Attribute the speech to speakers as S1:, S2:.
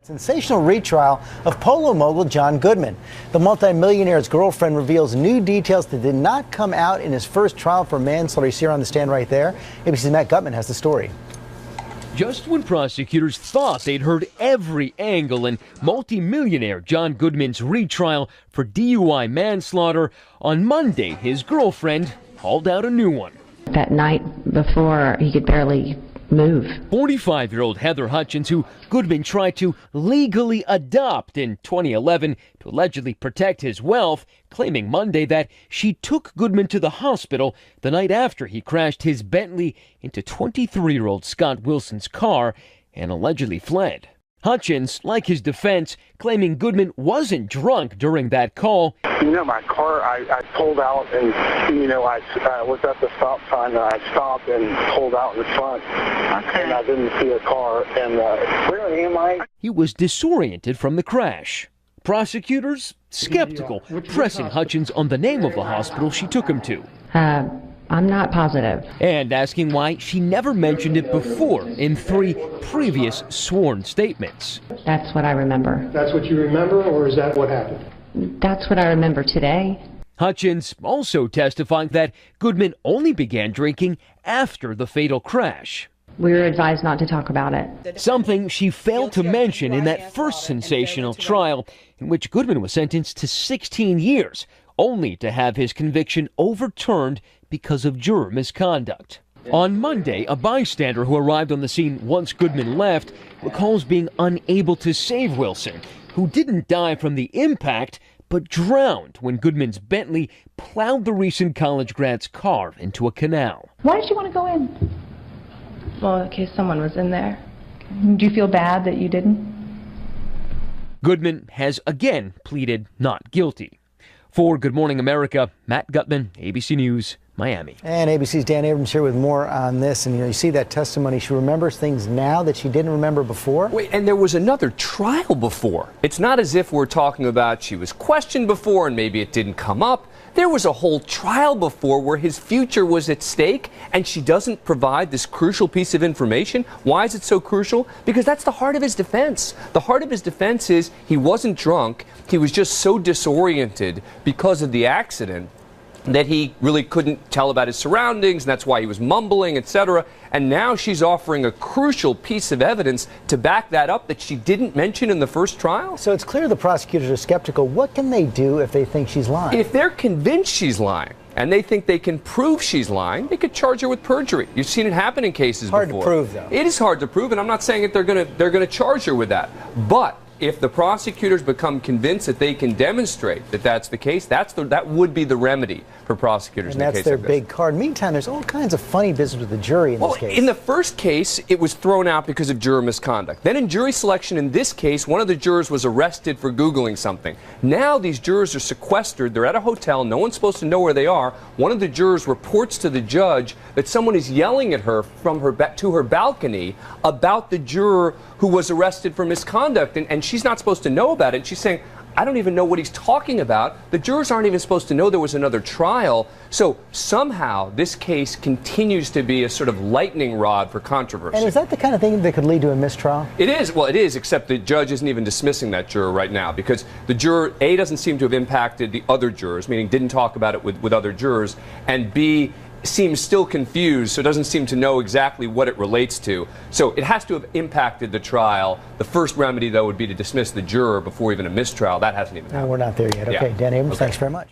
S1: Sensational retrial of Polo mogul John Goodman. The multimillionaire's girlfriend reveals new details that did not come out in his first trial for manslaughter. You see her on the stand right there. ABC's Matt Gutman has the story.
S2: Just when prosecutors thought they'd heard every angle in multimillionaire John Goodman's retrial for DUI manslaughter, on Monday his girlfriend hauled out a new one.
S3: That night before, he could barely move.
S2: 45-year-old Heather Hutchins, who Goodman tried to legally adopt in 2011 to allegedly protect his wealth, claiming Monday that she took Goodman to the hospital the night after he crashed his Bentley into 23-year-old Scott Wilson's car and allegedly fled. Hutchins, like his defense, claiming Goodman wasn't drunk during that call.
S4: My car, I pulled out and, I was at the stop sign and I stopped and pulled out in front. Okay. And I didn't see a car. And where am I?
S2: He was disoriented from the crash. Prosecutors skeptical, pressing Hutchins on the name of the hospital she took him to.
S3: I'm not positive.
S2: And asking why she never mentioned it before in 3 previous sworn statements.
S3: That's what I remember.
S5: That's what you remember, or is that what happened?
S3: That's what I remember today.
S2: Hutchins also testifying that Goodman only began drinking after the fatal crash.
S3: We were advised not to talk about it.
S2: Something she failed to mention in that first sensational trial in which Goodman was sentenced to 16 years, only to have his conviction overturned because of juror misconduct. On Monday, a bystander who arrived on the scene once Goodman left recalls being unable to save Wilson, who didn't die from the impact but drowned when Goodman's Bentley plowed the recent college grad's car into a canal.
S6: Why did you want to go in?
S7: Well, in case someone was in there.
S6: Do you feel bad that you didn't?
S2: Goodman has again pleaded not guilty. For Good Morning America, Matt Gutman, ABC News, Miami.
S1: And ABC's Dan Abrams here with more on this. And you see that testimony. She remembers things now that she didn't remember before.
S8: Wait, and there was another trial before. It's not as if we're talking about she was questioned before and maybe it didn't come up. There was a whole trial before where his future was at stake, and she doesn't provide this crucial piece of information. Why is it so crucial? Because that's the heart of his defense. The heart of his defense is he wasn't drunk. He was just so disoriented because of the accident that he really couldn't tell about his surroundings, and that's why he was mumbling, etc. And now she's offering a crucial piece of evidence to back that up that she didn't mention in the first trial.
S1: So it's clear the prosecutors are skeptical. What can they do if they think she's lying?
S8: If they're convinced she's lying, and they think they can prove she's lying, they could charge her with perjury. You've seen it happen in cases before.
S1: Hard to prove, though.
S8: It is hard to prove, and I'm not saying that they're going to charge her with that. But if the prosecutors become convinced that they can demonstrate that that's the case, that would be the remedy for prosecutors in a case like this.
S1: And that's their big card. Meantime, there's all kinds of funny business with the jury in this case.
S8: In the first case, it was thrown out because of juror misconduct. Then in jury selection in this case, one of the jurors was arrested for Googling something. Now these jurors are sequestered. They're at a hotel. No one's supposed to know where they are. One of the jurors reports to the judge that someone is yelling at her from to her balcony about the juror who was arrested for misconduct, and she's not supposed to know about it. She's saying, I don't even know what he's talking about. The jurors aren't even supposed to know there was another trial. So somehow this case continues to be a sort of lightning rod for controversy.
S1: And is that the kind of thing that could lead to a mistrial?
S8: It is. Well, it is, except the judge isn't even dismissing that juror right now because the juror, A, doesn't seem to have impacted the other jurors, meaning didn't talk about it with other jurors, and B, seems still confused, so doesn't seem to know exactly what it relates to. So it has to have impacted the trial. The first remedy, though, would be to dismiss the juror before even a mistrial. That hasn't even happened.
S1: No, we're not there yet. Okay, Dan Abrams, thanks very much.